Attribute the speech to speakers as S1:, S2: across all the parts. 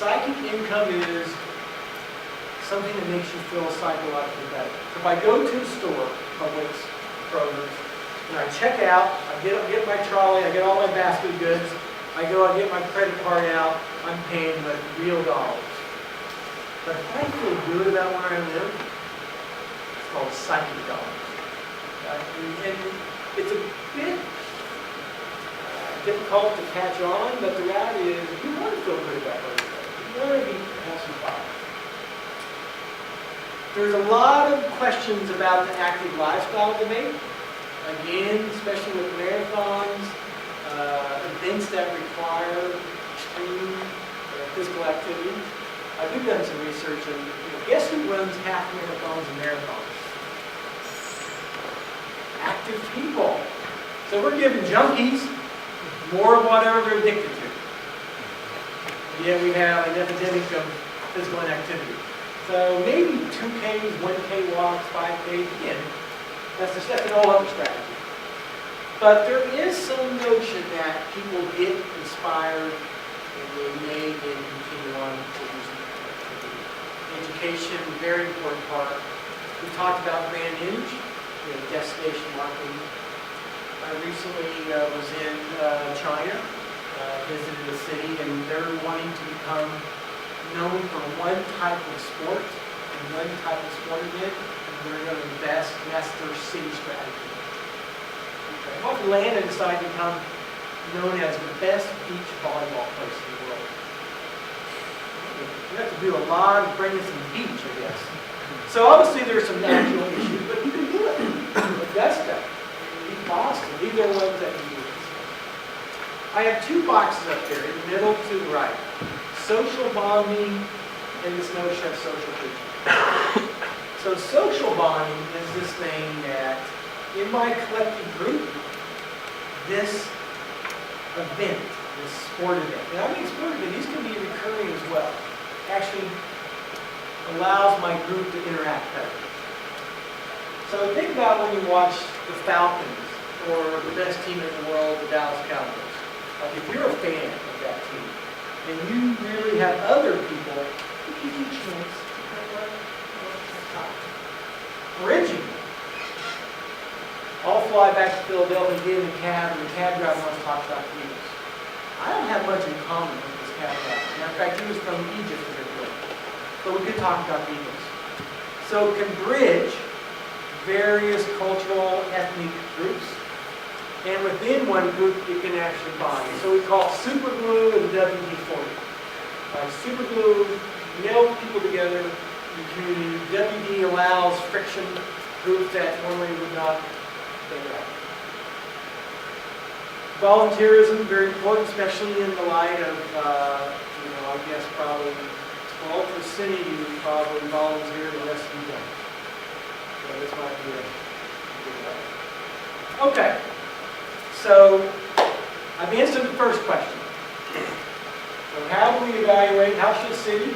S1: Psychic income is something that makes you feel psychologically better. So if I go to a store, Publix, Kroger's, and I check out, I get my trolley, I get all my basket of goods, I get my credit card out, I'm paying with real dollars. But if I feel good about where I live, it's called psychic dollars. And it's a bit difficult to catch on, but the reality is you want to feel good about where you live. You want to be healthy. There's a lot of questions about the active lifestyle debate. Again, especially with marathons, events that require extreme physical activity. We've done some research, and guess who runs half marathons and marathons? Active people. So we're giving junkies more of whatever they're addicted to. Yeah, we have an epidemic of physical inactivity. So maybe 2Ks, 1K walks, 5Ks, again, that's an whole other strategy. But there is some notion that people get inspired and they may then continue on to do some activity. Education, very important part. We talked about brand image, destination marketing. I recently was in China, visited the city, and they're wanting to become known for one type of sport and one type of sport event, and they're going to invest, and that's their city strategy. Okay. What if Atlanta decided to become known as the best beach volleyball place in the world? You have to do a lot of bringing some beach, I guess. So obviously there's some natural issues, but you can do it. Augusta, Boston, these are ones that can do this. I have two boxes up there, in the middle to the right. Social bonding and this notion of social preaching. So social bonding is this thing that, in my collective group, this event, this sport event, and I mean sport event, these can be recurring as well, actually allows my group to interact better. So think about when you watch the Falcons or the best team in the world, the Dallas Cowboys. Like if you're a fan of that team, and you really have other people who give you a chance to bridging. I'll fly back to Philadelphia and get in a cab, and the cab driver wants to talk about the Eagles. I don't have much in common with this cab driver. Matter of fact, he was from Egypt originally. But we could talk about the Eagles. So it can bridge various cultural, ethnic groups. And within one group, it can actually bind. So we call it super glue and WD-40. Super glue nails people together in the community. WD allows friction groups that normally would not interact. Volunteerism, very important, especially in the light of, I guess probably 12% of you probably volunteer, the rest of you don't. So this might be a good one. Okay. So, I've answered the first question. So how do we evaluate, how should a city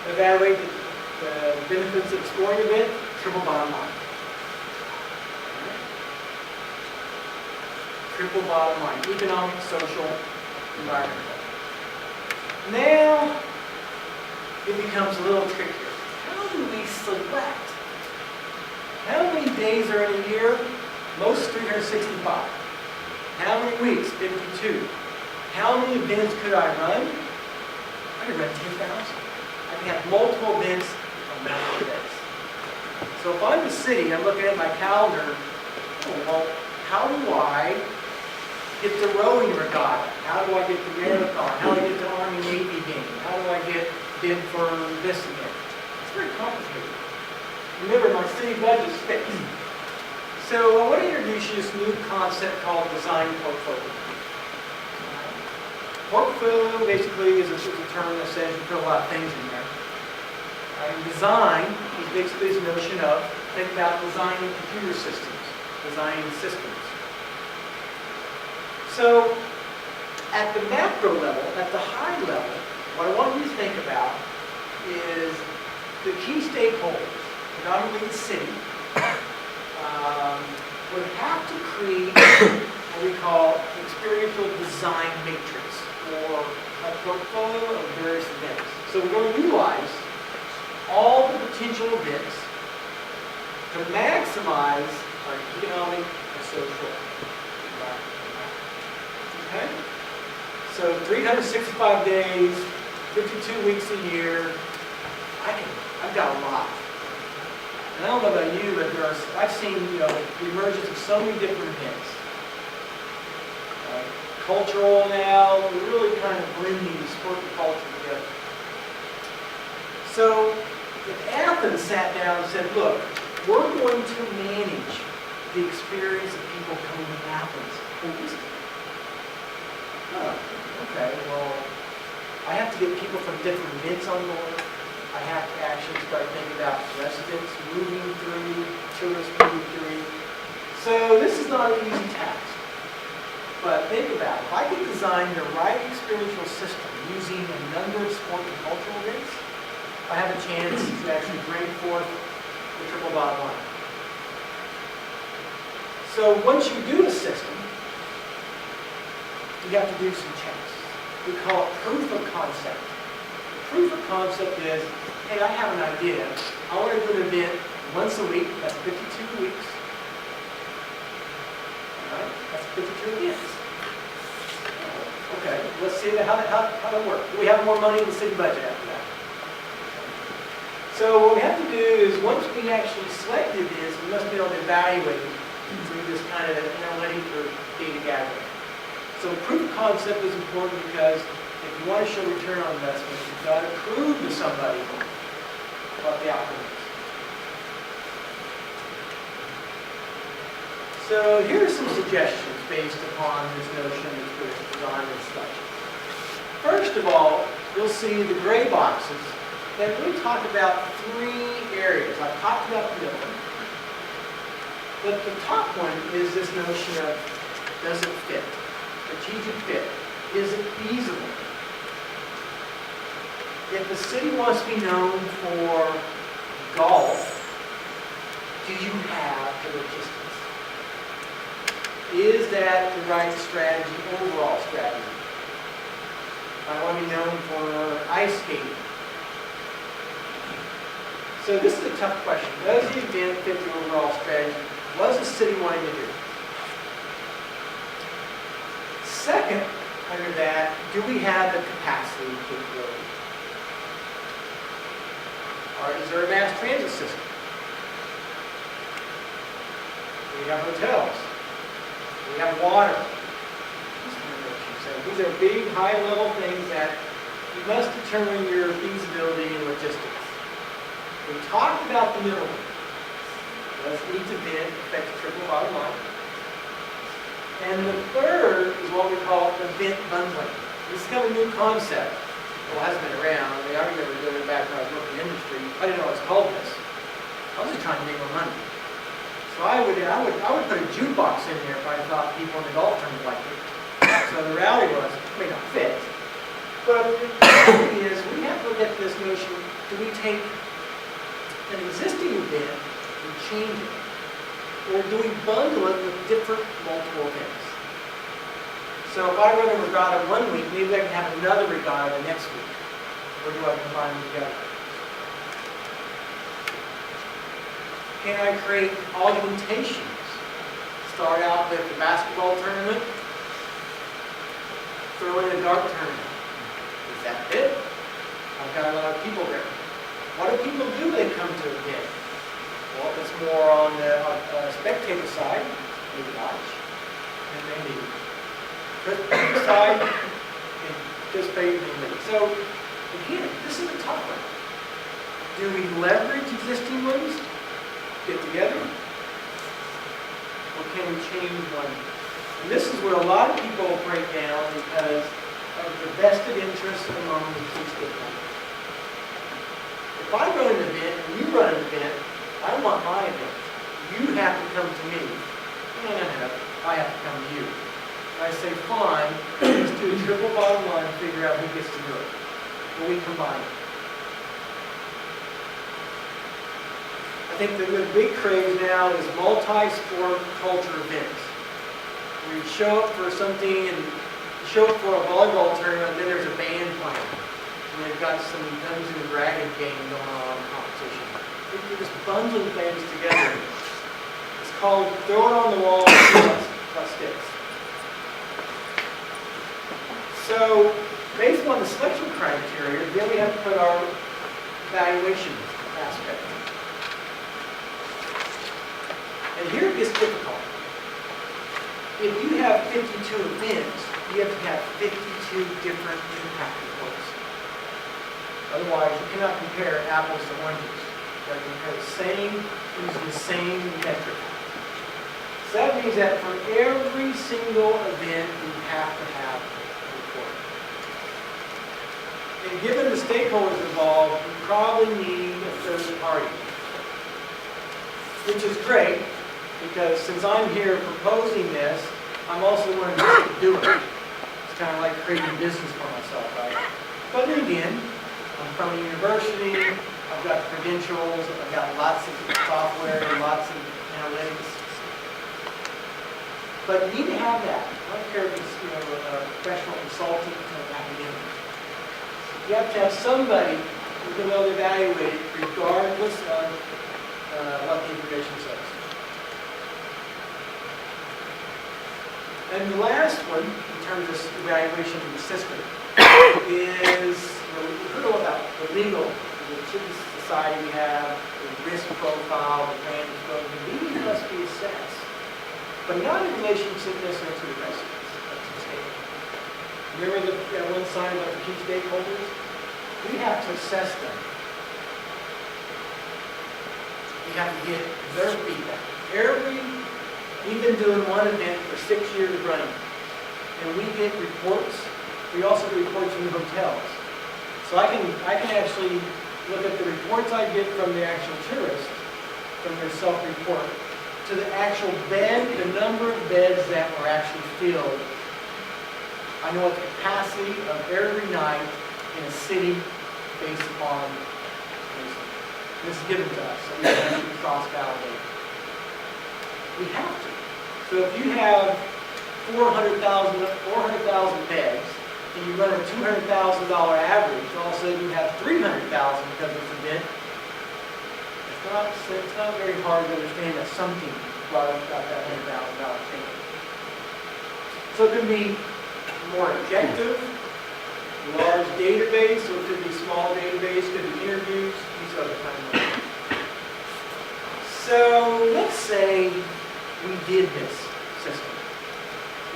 S1: evaluate the benefits of the sporting event? Triple bottom line. Triple bottom line. Economic, social, environmental. Now, it becomes a little trickier. How do we select? How many days are in a year? Most 365. How many weeks? 52. How many events could I run? I could run 10,000. I can have multiple events on multiple days. So if I'm the city, I'm looking at my calendar, well, how do I get the rowing regatta? How do I get the marathon? How do I get the Army-Navy game? How do I get bid for this event? It's very complicated. Remember, my city budget's fixed. So I want to introduce you to this new concept called design portfolio. Portfolio basically is a term that says you put a lot of things in there. And design is basically this notion of, think about designing computer systems, designing systems. So at the macro level, at the high level, what I want you to think about is the key stakeholders, not only the city, would have to create what we call experiential design matrix, or a portfolio of various events. So we're going to utilize all the potential events to maximize our economic and social environment. Okay? So 365 days, 52 weeks a year, I've got a lot. And I don't know about you, but I've seen, the emergence of so many different events. Cultural now, we're really kind of blending sport and culture together. So if Athens sat down and said, look, we're going to manage the experience of people coming to Athens for Easter. Oh, okay, well, I have to get people from different events on board. I have to actually start thinking about residents moving through, tourists moving through. So this is not an easy task. But think about it. If I could design the right experiential system using a number of sport and cultural events, I have a chance to actually bring forth the triple bottom line. So once you do a system, you have to do some checks. We call it proof of concept. Proof of concept is, hey, I have an idea. I want to do an event once a week. That's 52 weeks. All right? That's 52 events. Okay, let's see how that works. Do we have more money in the city budget after that? So what we have to do is, once we actually selected this, we must be able to evaluate it through this kind of analytic or data gathering. So proof of concept is important because if you want to show return on investment, you've got to prove to somebody what the outcome is. So here are some suggestions based upon this notion of experiential design and such. First of all, you'll see the gray boxes that really talk about three areas. I've talked about the middle one. But the top one is this notion of, does it fit? Strategic fit. Is it feasible? If the city wants to be known for golf, do you have the logistics? Is that the right strategy, overall strategy? I want to be known for ice skating. So this is a tough question. Does the event fit the overall strategy? What is the city wanting to do? Second, under that, do we have the capacity and capability? Or is there a mass transit system? Do we have hotels? Do we have water? These are big, high-level things that you must determine your feasibility and logistics. We talked about the middle one. Does each event affect the triple bottom line? And the third is what we call event bundling. This is kind of a new concept. Well, it hasn't been around. I remember doing it back when I was working in the industry. I didn't know it was called this. I was just trying to make more money. So I would put a jukebox in there if I thought people in the golf tournament liked it. So the reality was, it may not fit. But the reality is, we have to look at this notion, do we take an existing event and change it? Or do we bundle it with different multiple events? So if I run a regatta one week, maybe I can have another regatta the next week. Or do I combine them together? Can I create augmentations? Start out with the basketball tournament, throw in a dart tournament. Does that fit? I've got a lot of people there. What do people do when they come to an event? Well, it's more on the spectator side, they watch, and they leave. Participant side, they participate and they leave. So, again, this is a tough one. Do we leverage existing ones, get together, or can we change one? And this is where a lot of people break down because of the vested interest among the key stakeholders. If I run an event and you run an event, I want my event. You have to come to me. No. I have to come to you. And I say, fine, let's do a triple bottom line and figure out who gets to do it. Well, we combine it. I think the big craze now is multi-sport culture events. Where you show up for something and you show up for a volleyball tournament and then there's a band playing. and they've got some Dungeons and Dragons game going on competition. They're just bundling things together. It's called throw it on the wall and see what sticks. So, based on the selection criteria, then we have to put our evaluation aspect. And here it gets difficult. If you have 52 events, you have to have 52 different impact reports. Otherwise, you cannot compare apples to oranges. You have to compare the same, using the same metric. So that means that for every single event, you have to have a report. And given the stakeholders involved, you probably need a third party. Which is great, because since I'm here proposing this, I'm also one of the do it. It's kind of like creating business for myself, right? But then again, I'm from a university, I've got credentials, I've got lots of software, lots of analytics. But you need to have that. I don't care if it's a professional consultant or an academic. You have to have somebody who can be able to evaluate it regardless of what the information says. And the last one, in terms of evaluation of the system, is, we heard all about the legal, the citizen society we have, the risk profile, the brand exposure. These must be assessed, but not in relationship necessarily to the residents of the state. Remember that one sign about the key stakeholders? We have to assess them. We have to get their feedback. We've been doing one event for 6 years running, and we get reports. We also get reports from the hotels. So I can actually look at the reports I get from the actual tourists, from their self-report, to the actual bed, the number of beds that were actually filled. I know what the capacity of every night in a city based upon this is given to us, so we can actually cross-validate. We have to. So if you have 400,000 beds, and you run a $200,000 average, all of a sudden you have 300,000 because of this event. It's not very hard to understand that something brought about that $100,000 change. So it can be more objective, large database, or it could be small database, could be interviews, these other kind of things. So let's say we did this system,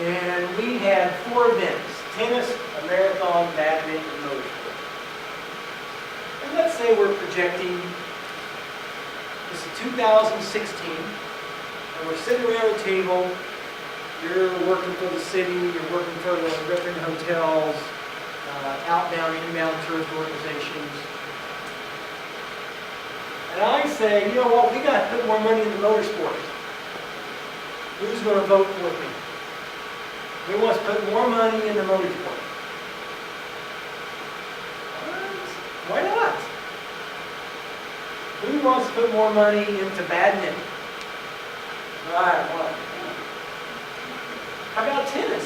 S1: and we had 4 events: tennis, a marathon, badminton, and motorsport. And let's say we're projecting, this is 2016, and we're sitting around the table, you're working for the city, you're working for the different hotels, outbound, inbound tourist organizations. And I say, you know what, we got to put more money into motorsport. Who's going to vote with me? Who wants to put more money into motorsport? Why not? Who wants to put more money into badminton? Right, what? How about tennis?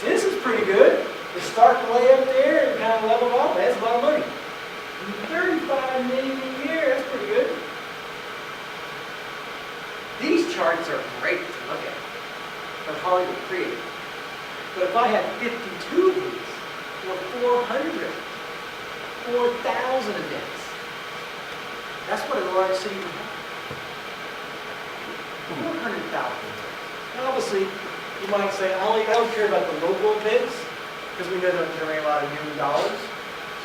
S1: Tennis is pretty good. They start the way up there and kind of level off. That's a lot of money. $35 million a year, that's pretty good. These charts are great to look at. They're hard to create. But if I had 52 of these, or 400, 4,000 events, that's what a large city would have. 400,000 events. Now obviously, you might say, I don't care about the local events, because we know they don't generate a lot of new dollars.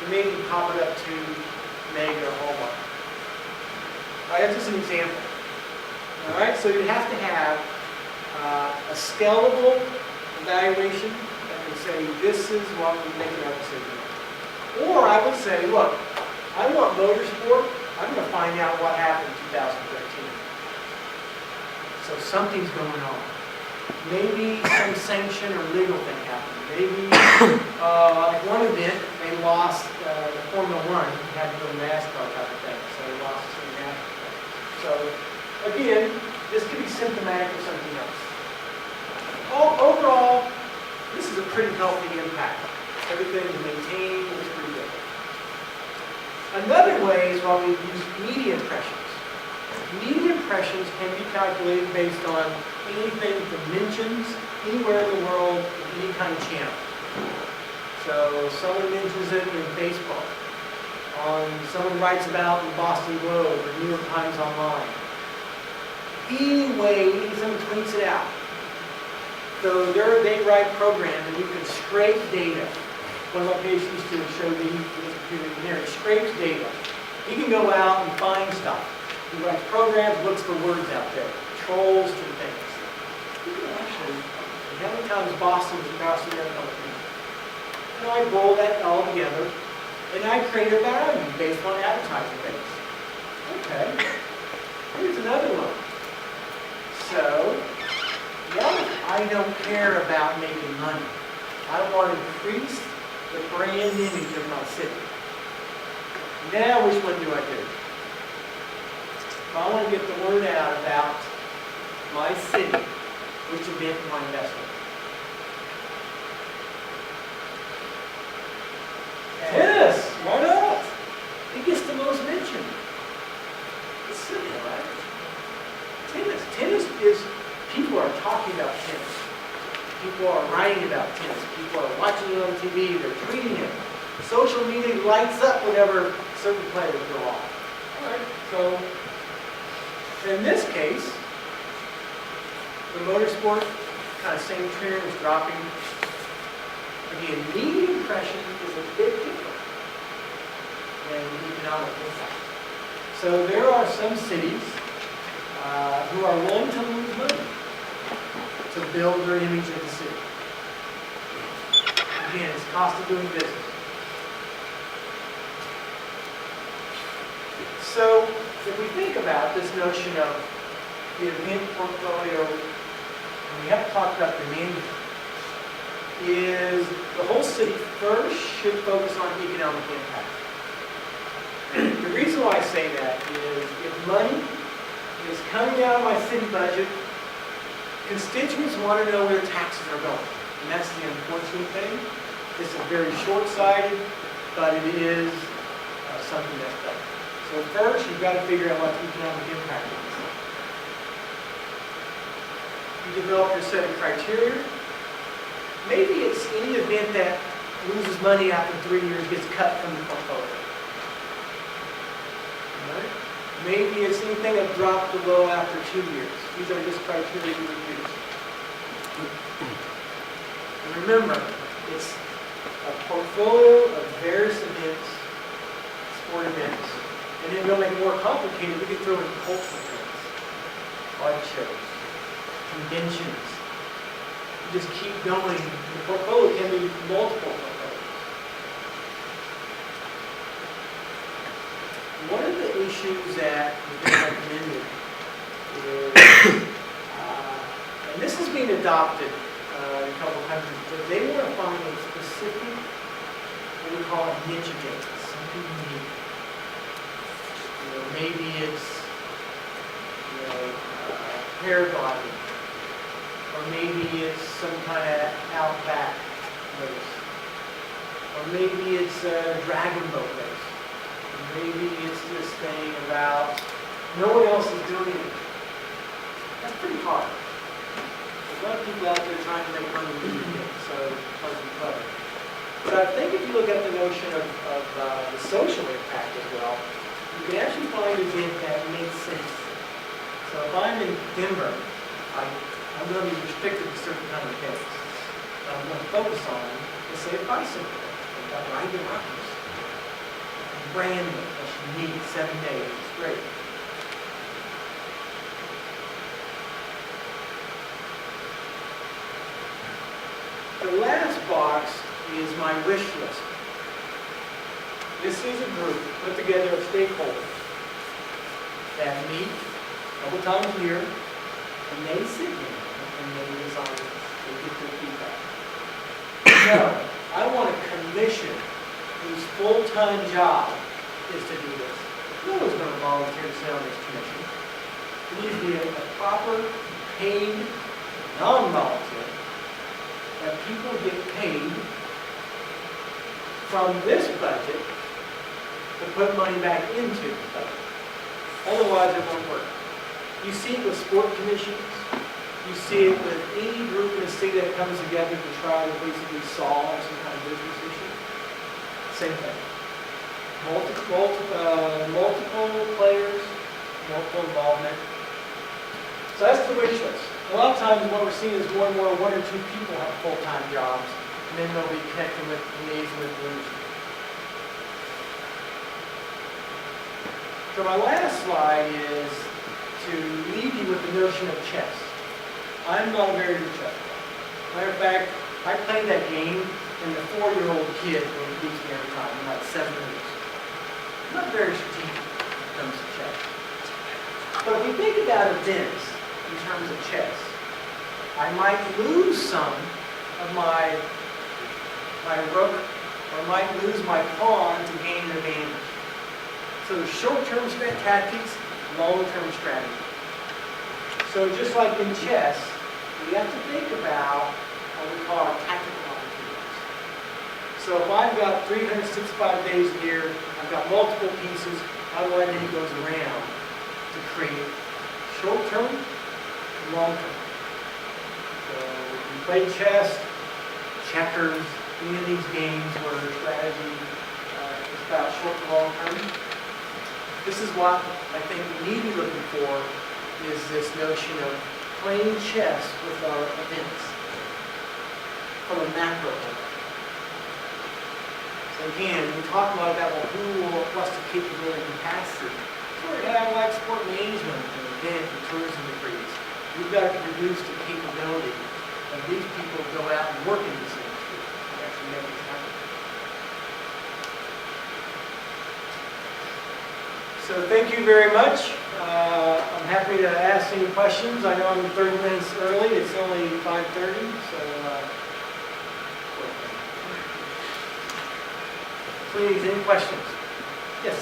S1: So maybe you pop it up to Mega or Hallmark. All right, that's just an example. All right, so you have to have a scalable evaluation that can say, this is what we're making our decision on. Or I would say, look, I want motorsport. I'm going to find out what happened in 2013. So something's going on. Maybe some sanction or legal thing happened. Maybe, like one event, they lost the Formula 1, had to go to NASCAR type of thing, so they lost some NASCAR. So, again, this could be symptomatic of something else. Overall, this is a pretty healthy impact. Everything is maintained, it's pretty good. Another way is while we use media impressions. Media impressions can be calculated based on anything from mentions anywhere in the world, in any kind of channel. So someone mentions it in Facebook, someone writes about in the Boston Globe or New York Times Online. Anyway, someone tweets it out. So they write programs and you can scrape data. One of my PhD students showed me this computer engineer. He scrapes data. He can go out and find stuff. He writes programs, looks for words out there, trolls through things. You can actually, how many times Boston was across the American? And I roll that all together, and I create a value based on advertising rates. Okay, here's another one. So, yeah, I don't care about making money. I want to increase the brand image of my city. Now, which one do I do? If I want to get the word out about my city, which event am I investment? Tennis, why not? It gets the most mention. It's silly, right? Tennis is, people are talking about tennis. People are writing about tennis. People are watching it on TV. They're tweeting it. Social media lights up whenever certain players go off. All right, so in this case, the motorsport, kind of same trend is dropping. Again, media impression is a bit different than economic impact. So there are some cities who are willing to lose money to build their image of the city. Again, it's cost of doing business. So if we think about this notion of the event portfolio, and we have to talk about the management, is the whole city first should focus on economic impact. The reason why I say that is if money is coming out of my city budget, constituents want to know where taxes are going. And that's the unfortunate thing. This is very short-sighted, but it is something that's done. So first, you've got to figure out what the economic impact is. You develop your set of criteria. Maybe it's any event that loses money after 3 years gets cut from the portfolio. Right? Maybe it's anything that dropped below after 2 years. These are just criteria you would use. And remember, it's a portfolio of various events, sport events. And then we'll make it more complicated. We can throw in cultural events, art shows, conventions. You just keep going. The portfolio can be multiple portfolios. One of the issues that has been recommended is, and this is being adopted in a couple of countries, but they want to find a specific, what we call a niche event, something unique. Maybe it's paragliding, or maybe it's some kind of outback race, or maybe it's a dragon boat race, or maybe it's this thing about no one else is doing it. That's pretty hard. There's a lot of people out there trying to make money doing it, so it's hard to be clever. But I think if you look at the notion of the social impact as well, you can actually find an event that makes sense. So if I'm in Denver, I'm going to be restricted to certain kind of events. I'm going to focus on, let's say, a bicycle. I've got riding the Rockies. Brand new, that's unique, 7 days, it's great. The last box is my wish list. This is a group put together of stakeholders that meet a couple times a year, and they sit down and they design this. They get their feedback. So, I want a commission whose full-time job is to do this. No one's going to volunteer to sit on this commission. It needs to be a proper, paid, non-volunteer, that people get paid from this budget to put money back into the budget. Otherwise, it won't work. You see it with sport commissions. You see it with any group in the city that comes together to try to basically solve some kind of business issue. Same thing. Multiple players, multiple involvement. So that's the wish list. A lot of times what we're seeing is more and more one or two people have full-time jobs, and then they'll be connecting with, liaising with the industry. So my last slide is to leave you with the notion of chess. I'm not a very good chess player. Matter of fact, I played that game, and the 4-year-old kid will beat me every time in like 7 minutes. I'm not very strategic when it comes to chess. But if we think about events in terms of chess, I might lose some of my rook, or I might lose my pawn to gain an advantage. So there's short-term tactics, long-term strategy. So just like in chess, we have to think about what we call our tactical opportunities. So if I've got 365 days a year, I've got multiple pieces, how do I make those around to create short-term and long-term? So we play chess, checkers, any of these games where strategy is about short and long-term. This is what I think we need to be looking for, is this notion of playing chess with our events from a macro level. So again, we talk a lot about, well, what's the capability and capacity. So we're going to have like sport management and event and tourism degrees. We've got to reduce the capability of these people to go out and work in these industries and actually make it happen. So thank you very much. I'm happy to ask any questions. I know I'm 30 minutes early. It's only 5:30, so please, any questions? Yes?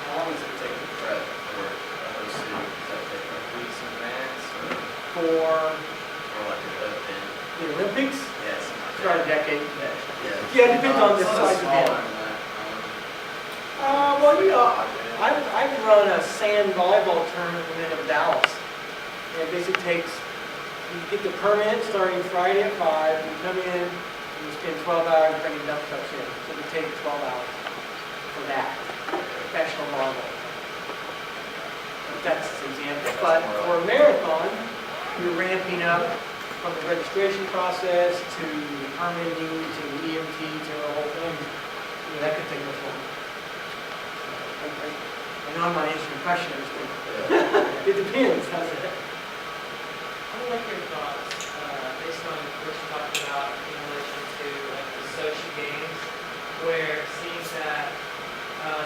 S2: How long does it take to prep for a host city? Does that take like weeks in advance or like an event?
S1: The Olympics?
S2: Yes.
S1: It's about a decade.
S2: Yeah,
S1: it depends on the size of the event. Well, you know, I've run a sand volleyball tournament in Dallas. And it basically takes, you get the permit starting Friday at 5, you come in, and you spend 12 hours bringing dump trucks in. So it would take 12 hours for that, professional volleyball. That's an example. But for a marathon, you're ramping up from the registration process to the permitting to the EMT to the whole thing. You know, that could take much longer. I know I'm not answering your question, I just think. It depends. How's it?
S3: I would like your thoughts, based on what you talked about in relation to like the social games, where it seems that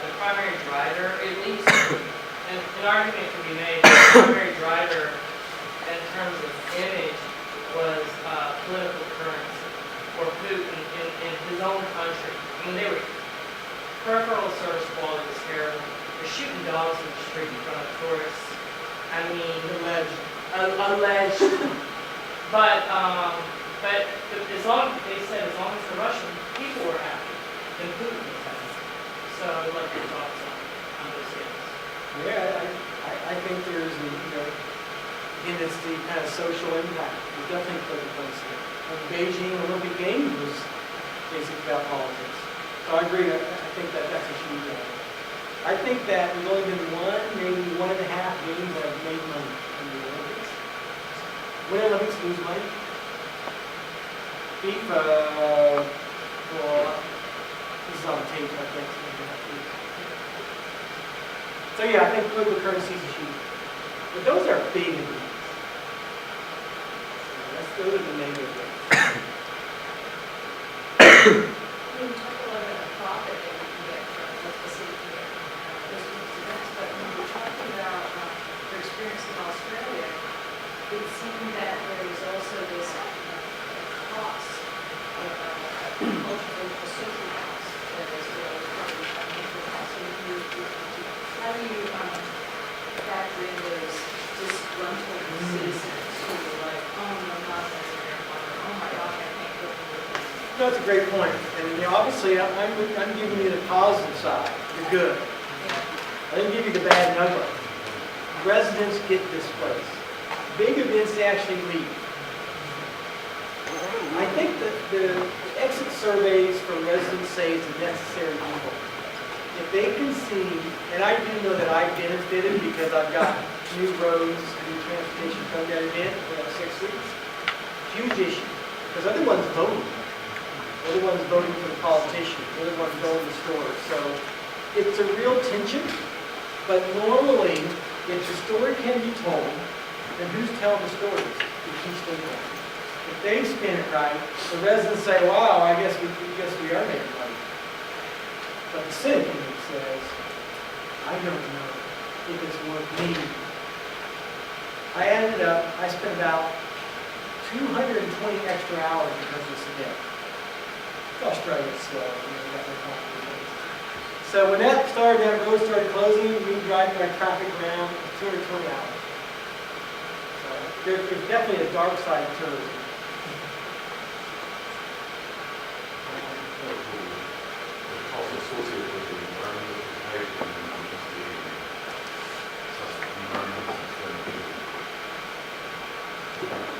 S3: the primary driver, at least, and an argument can be made, the primary driver in terms of image was political currency for Putin in his own country. I mean, they were peripheral service quality was terrible. They're shooting dogs in the street in front of tourists. I mean, alleged. But as long they said as long as the Russian people were happy, then Putin was happy. So I'd like your thoughts on those things.
S1: Yeah, I think there's again, it's the kind of social impact. We definitely put in place here. The Beijing Olympic Games was basically about politics. So I agree. I think that's a huge element. I think that there's only been maybe 1.5 games that have made money in the Olympics. When Olympics lose money, FIFA, well, this is on the tape, I think. So yeah, I think political currency is huge. But those are big agreements. So those are the main agreements.
S4: We talk a lot about the profit that we can get from what the city can get from those sorts of events, but when we're talking about your experience in Australia, it seemed that there was also this cost, ultimately the social cost, that is probably the financial cost. So how do you factor in those disgruntled citizens who are like, oh no, not that marathon, or oh my gosh, I can't go to the
S1: That's a great point. And you know, obviously, I'm giving you the positive side. You're good. I didn't give you the bad and ugly. Residents get displaced. Big events, they actually leave. I think that the exit surveys for residents say it's a necessary evil. If they can see, and I do know that I've benefited because I've got new roads, new transportation from that event for like 6 weeks. Huge issue. Because other ones voting. Other ones voting for the politicians. Other ones going to stores. So it's a real tension. But normally, if the story can be told, then who's telling the stories? The key stakeholders. If they spin it right, the residents say, wow, I guess we are making money. But the city says, I don't know if it's worth me. I spent about 220 extra hours because of this event. Australia still, got no complications. So when that road started closing, we driving our traffic around 220 hours. So there's definitely a dark side of tourism.
S5: Also associated with the environmental protection and the environmental sustainability.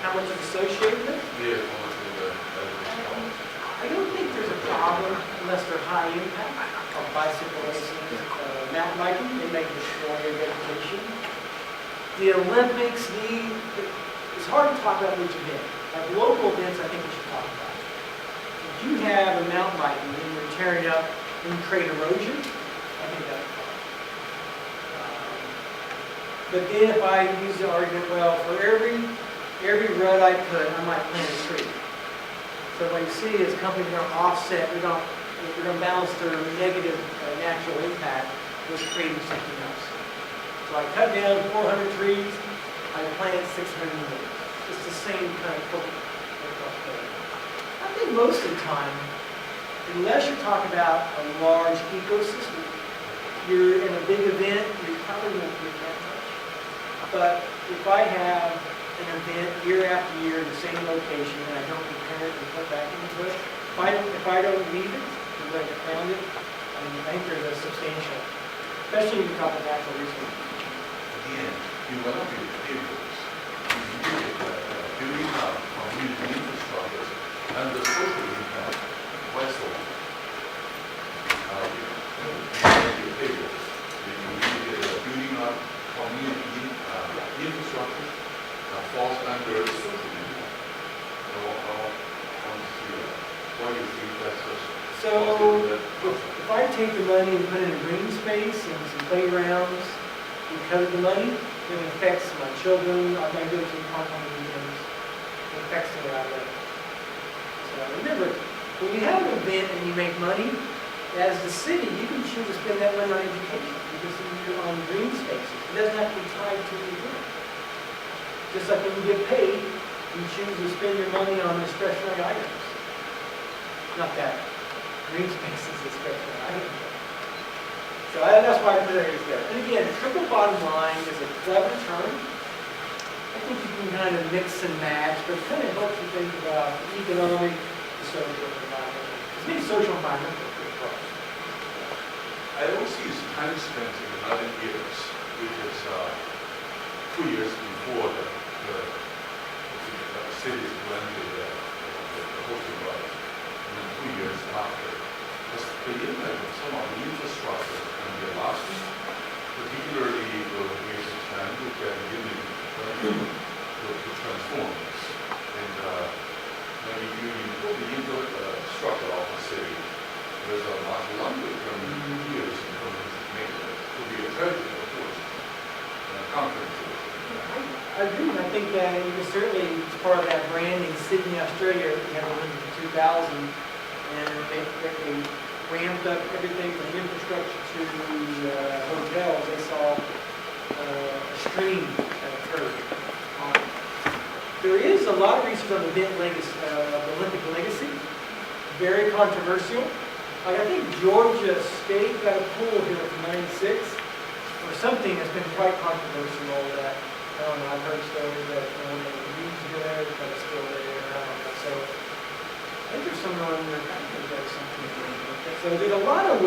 S1: How much is associated with it?
S5: Yeah, how much of the
S1: I don't think there's a problem unless they're high impact. Bicycle racing, mountain biking, they make it destroy your reputation. The Olympics, it's hard to talk about each event. Like local events, I think we should talk about. If you have a mountain biking and you're tearing up and create erosion, I think that's a problem. But then if I use the argument, well, for every rut I put, I might plant a tree. So what you see is companies are going to offset, they're going to balance their negative natural impact with creating something else. So I cut down 400 trees, I plant 600 more. It's the same kind of corporate. I think most of the time, unless you're talking about a large ecosystem, you're in a big event, you probably won't get that much. But if I have an event year after year in the same location and I don't repair it and put back into it, if I don't leave it, the way I found it, I think there's a substantial, especially when you talk about natural resources.
S5: Again, you went up your vehicles, building up community infrastructure and the social impact westward. Your vehicles, building up community infrastructure falls under social impact. What do you think that's
S1: So, if I take the money and put it in green space and some playgrounds, because of the money, then it affects my children. I might go to the park on the weekends. It affects the way I live. So remember, when you have an event and you make money, as the city, you can choose to spend that money on education because you're on green spaces. It doesn't have to be tied to the event. Just like when you get paid, you choose to spend your money on discretionary items. Not that green space is discretionary items. So that's why I put it there. And again, triple bottom line is a clever term. I think you can kind of mix and match, but it kind of helps you think about the economic, the social, and environmental. To me, social and environmental are pretty close.
S5: I don't see it's time spent in 11 years, which is 2 years before the cities granted the hosting rights, and then 2 years after. Because the impact of some of the infrastructure can be lasting, particularly the ways of time which are given to transform this. And when you improve the infrastructure of the city, there's a much longer term years in terms of making it to be a tragedy, of course, conference.
S1: I agree. I think that you can certainly, as part of that branding, Sydney, Australia, we had Olympics in 2000, and they ramped up everything from infrastructure to hotels. They saw a stream that occurred. There is a lot of research on the event legacy, Olympic legacy, very controversial. Like I think Georgia State got a pool here from '96 or something that's been quite controversial. That I don't know. I've heard stories that when they used it, but it's still there. I don't know. So think there's some on there, I think there's something. So there's a lot of